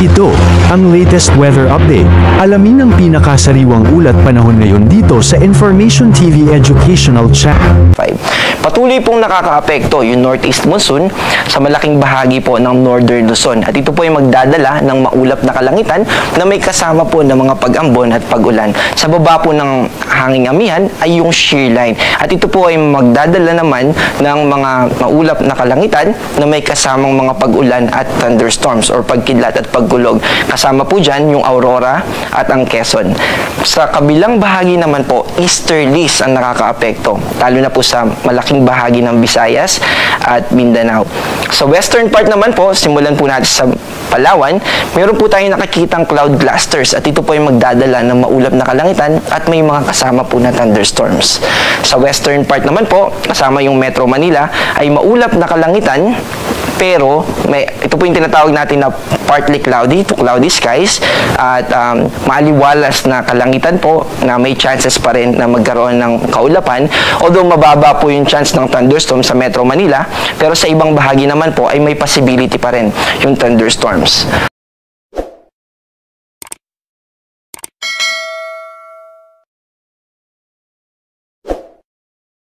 Ito, ang latest weather update. Alamin ang pinakasariwang ulat panahon ngayon dito sa Information TV Educational Channel. 5. Patuloy pong nakakaapekto yung northeast monsoon sa malaking bahagi po ng northern Luzon. At ito po ay magdadala ng maulap na kalangitan na may kasama po ng mga pag-ambon at pag-ulan. Sa baba po ng hanging amihan ay yung shear line. At ito po ay magdadala naman ng mga maulap na kalangitan na may kasamang mga pag-ulan at thunderstorms or pagkidlat at pagkulog. Kasama po dyan yung Aurora at ang Quezon. Sa kabilang bahagi naman po, easterlies ang nakakaapekto, lalo na po sa malaking bahagi ng Visayas at Mindanao. Sa western part naman po, simulan po natin sa Palawan, meron po tayong nakikitang cloud clusters at ito po ay magdadala ng maulap na kalangitan at may mga kasama po na thunderstorms. Sa western part naman po, kasama yung Metro Manila, ay maulap na kalangitan pero ito po yung tinatawag natin na partly cloudy to cloudy skies at maaliwalas na kalangitan po na may chances pa rin na magkaroon ng kaulapan, although mababa po yung chance ng thunderstorm sa Metro Manila, pero sa ibang bahagi naman po ay may possibility pa rin yung thunderstorms.